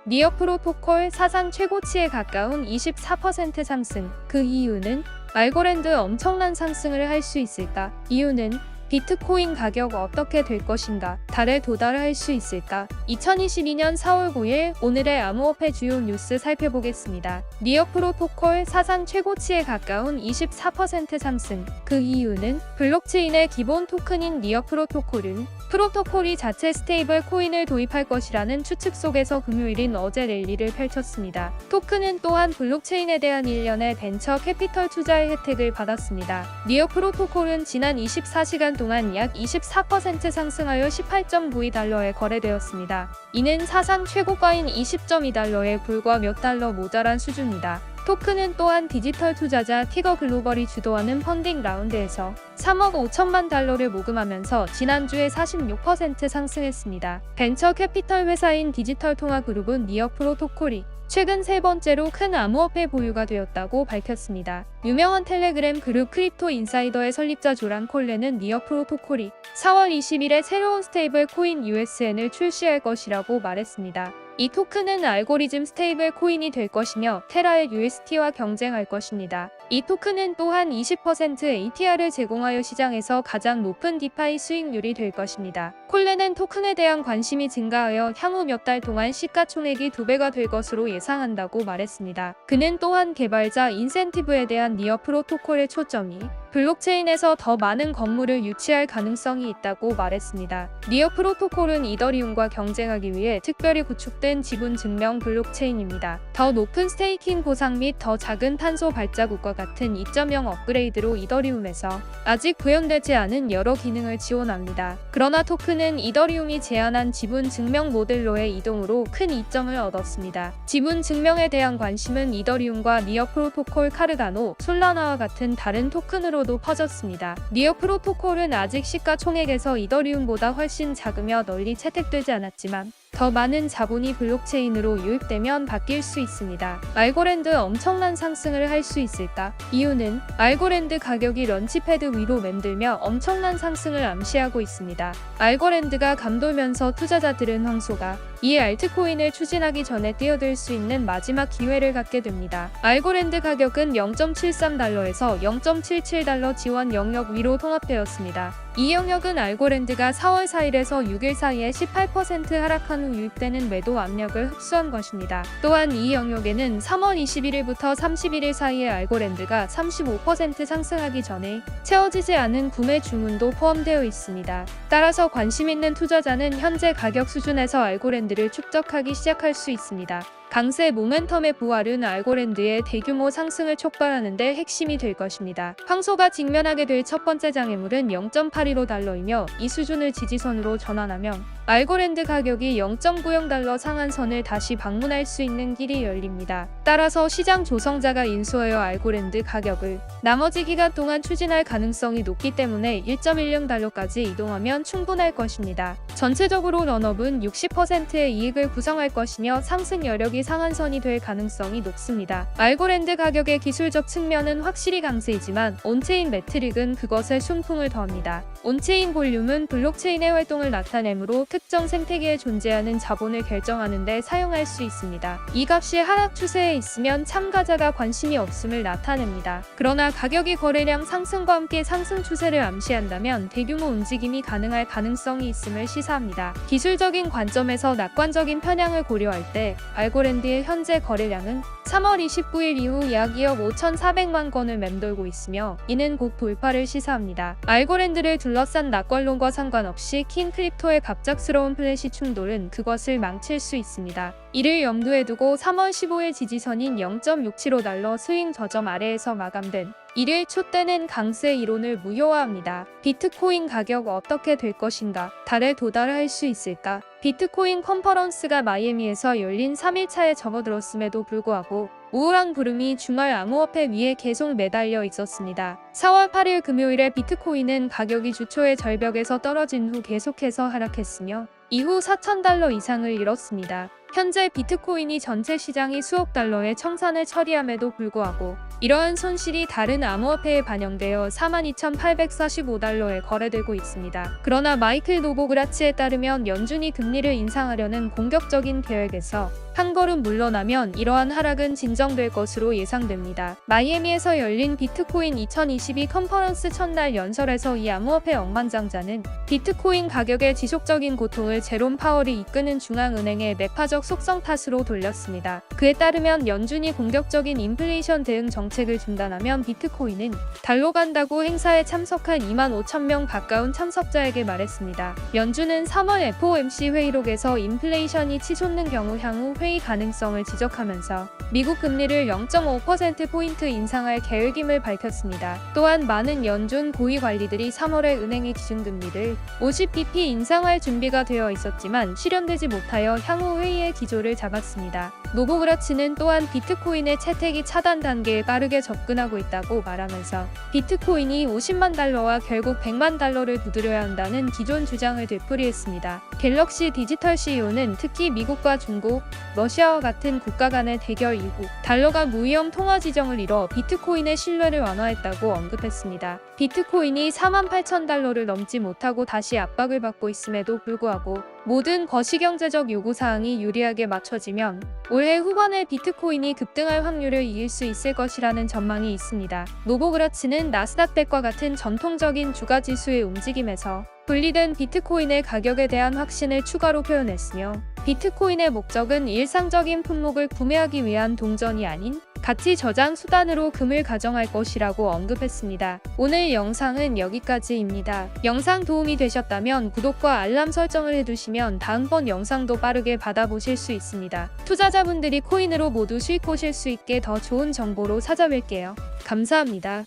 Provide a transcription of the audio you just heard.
니어 프로토콜 사상 최고치에 가까운 24% 상승. 그 이유는 알고랜드 엄청난 상승을 할 수 있을까? 이유는 비트코인 가격 어떻게 될 것인가? 달에 도달할 수 있을까? 2022년 4월 9일 오늘의 암호화폐 주요 뉴스 살펴보겠습니다. 니어 프로토콜 사상 최고치에 가까운 24% 상승. 그 이유는 블록체인의 기본 토큰인 니어 프로토콜이 자체 스테이블 코인을 도입할 것이라는 추측 속에서 금요일인 어제 랠리를 펼쳤습니다. 토큰은 또한 블록체인에 대한 1년의 벤처 캐피털 투자의 혜택을 받았습니다. 니어 프로토콜은 지난 24시간 동안 약 24% 상승하여 18.92달러에 거래되었습니다. 이는 사상 최고가인 20.2달러에 불과 몇 달러 모자란 수준입니다. 토큰은 또한 디지털 투자자 티거 글로벌이 주도하는 펀딩 라운드에서 3억 5천만 달러를 모금하면서 지난주에 46% 상승했습니다. 벤처 캐피털 회사인 디지털 통화 그룹은 니어 프로토콜이 최근 세 번째로 큰 암호화폐 보유가 되었다고 밝혔습니다. 유명한 텔레그램 그룹 크립토 인사이더의 설립자 조란 콜레는 니어 프로토콜이 4월 20일에 새로운 스테이블 코인 USN을 출시할 것이라고 말했습니다. 이 토큰은 알고리즘 스테이블 코인이 될 것이며 테라의 UST와 경쟁할 것입니다. 이 토큰은 또한 20% ATR을 제공하여 시장에서 가장 높은 디파이 수익률이 될 것입니다. 콜레는 토큰에 대한 관심이 증가하여 향후 몇 달 동안 시가총액이 2배가 될 것으로 예상한다고 말했습니다. 그는 또한 개발자 인센티브에 대한 니어 프로토콜의 초점이 블록체인에서 더 많은 건물을 유치할 가능성이 있다고 말했습니다. 니어 프로토콜은 이더리움과 경쟁하기 위해 특별히 구축된 지분 증명 블록체인입니다. 더 높은 스테이킹 보상 및 더 작은 탄소 발자국과 같은 2.0 업그레이드로 이더리움에서 아직 구현되지 않은 여러 기능을 지원합니다. 그러나 토큰은 이더리움이 제안한 지분 증명 모델로의 이동으로 큰 이점을 얻었습니다. 지분 증명에 대한 관심은 이더리움과 니어 프로토콜 카르다노, 솔라나와 같은 다른 토큰으로도 퍼졌습니다. 니어 프로토콜은 아직 시가총액에서 이더리움보다 훨씬 작으며 널리 채택되지 않았지만 더 많은 자본이 블록체인으로 유입되면 바뀔 수 있습니다. 알고랜드 엄청난 상승을 할 수 있을까? 이유는 알고랜드 가격이 런치패드 위로 맴돌며 엄청난 상승을 암시하고 있습니다. 알고랜드가 감돌면서 투자자들은 황소가 이 알트코인을 추진하기 전에 뛰어들 수 있는 마지막 기회를 갖게 됩니다. 알고랜드 가격은 0.73달러에서 0.77달러 지원 영역 위로 통합되었습니다. 이 영역은 알고랜드가 4월 4일에서 6일 사이에 18% 하락한 후 유입되는 매도 압력을 흡수한 것입니다. 또한 이 영역에는 3월 21일부터 31일 사이에 알고랜드가 35% 상승하기 전에 채워지지 않은 구매 주문도 포함되어 있습니다. 따라서 관심 있는 투자자는 현재 가격 수준에서 알고랜드를 축적하기 시작할 수 있습니다. 강세 모멘텀의 부활은 알고랜드의 대규모 상승을 촉발하는 데 핵심이 될 것입니다. 황소가 직면하게 될 첫 번째 장애물은 0.815달러이며 이 수준을 지지선으로 전환하면 알고랜드 가격이 0.90달러 상한선을 다시 방문할 수 있는 길이 열립니다. 따라서 시장 조성자가 인수하여 알고랜드 가격을 나머지 기간 동안 추진할 가능성이 높기 때문에 1.10달러까지 이동하면 충분할 것입니다. 전체적으로 런업은 60%의 이익을 구성할 것이며 상승 여력이 상한선이 될 가능성이 높습니다. 알고랜드 가격의 기술적 측면은 확실히 강세이지만 온체인 매트릭은 그것에 순풍을 더합니다. 온체인 볼륨은 블록체인의 활동을 나타내므로 특정 생태계에 존재하는 자본을 결정하는 데 사용할 수 있습니다. 이 값이 하락 추세에 있으면 참가자가 관심이 없음을 나타냅니다. 그러나 가격이 거래량 상승과 함께 상승 추세를 암시한다면 대규모 움직임이 가능할 가능성이 있음을 시사합니다. 기술적인 관점에서 낙관적인 편향을 고려할 때 알고랜드의 현재 거래량은 3월 29일 이후 약 2억 5,400만 건을 맴돌고 있으며 이는 곧 돌파를 시사합니다. 알고랜드를 둘러싼 낙관론과 상관없이 킨 크립토의 갑작스러운 플래시 충돌은 그것을 망칠 수 있습니다. 이를 염두에 두고 3월 15일 지지선인 0.675달러 스윙 저점 아래에서 마감된 1일 초 때는 강세 이론을 무효화합니다. 비트코인 가격 어떻게 될 것인가? 달에 도달할 수 있을까? 비트코인 컨퍼런스가 마이애미에서 열린 3일차에 접어들었음에도 불구하고 우울한 구름이 주말 암호화폐 위에 계속 매달려 있었습니다. 4월 8일 금요일에 비트코인은 가격이 주초의 절벽에서 떨어진 후 계속해서 하락했으며 이후 4,000달러 이상을 잃었습니다. 현재 비트코인이 전체 시장이 수억 달러의 청산을 처리함에도 불구하고 이러한 손실이 다른 암호화폐에 반영되어 42,845달러에 거래되고 있습니다. 그러나 마이클 노보그라치에 따르면 연준이 금리를 인상하려는 공격적인 계획에서 한 걸음 물러나면 이러한 하락은 진정될 것으로 예상됩니다. 마이애미에서 열린 비트코인 2022 컨퍼런스 첫날 연설에서 이 암호화폐 억만장자는 비트코인 가격의 지속적인 고통을 제롬 파월이 이끄는 중앙은행의 매파적 속성 탓으로 돌렸습니다. 그에 따르면 연준이 공격적인 인플레이션 대응 정책을 중단하면 비트코인은 달로 간다고 행사에 참석한 2만 5천 명 가까운 참석자에게 말했습니다. 연준은 3월 FOMC 회의록에서 인플레이션이 치솟는 경우 향후 회의 가능성을 지적하면서 미국 금리를 0.5%포인트 인상할 계획임을 밝혔습니다. 또한 많은 연준 고위 관리들이 3월에 은행의 기준금리를 50bp 인상할 준비가 되어 있었지만 실현되지 못하여 향후 회의의 기조를 잡았습니다. 노보그라츠는 또한 비트코인의 채택이 차단 단계에 빠르게 접근하고 있다고 말하면서 비트코인이 50만 달러와 결국 100만 달러를 두드려야 한다는 기존 주장을 되풀이했습니다. 갤럭시 디지털 CEO는 특히 미국과 중국, 러시아와 같은 국가 간의 대결 이후 달러가 무위험 통화 지정을 이뤄 비트코인의 신뢰를 완화했다고 언급했습니다. 비트코인이 48,000달러를 넘지 못하고 다시 압박을 받고 있음에도 불구하고 모든 거시경제적 요구사항이 유리하게 맞춰지면 올해 후반에 비트코인이 급등할 확률을 이길 수 있을 것이라는 전망이 있습니다. 노보그라츠는 나스닥백과 같은 전통적인 주가 지수의 움직임에서 분리된 비트코인의 가격에 대한 확신을 추가로 표현했으며 비트코인의 목적은 일상적인 품목을 구매하기 위한 동전이 아닌 가치 저장 수단으로 금을 가정할 것이라고 언급했습니다. 오늘 영상은 여기까지입니다. 영상 도움이 되셨다면 구독과 알람 설정을 해두시면 다음번 영상도 빠르게 받아보실 수 있습니다. 투자자분들이 코인으로 모두 수익 보실 수 있게 더 좋은 정보로 찾아뵐게요. 감사합니다.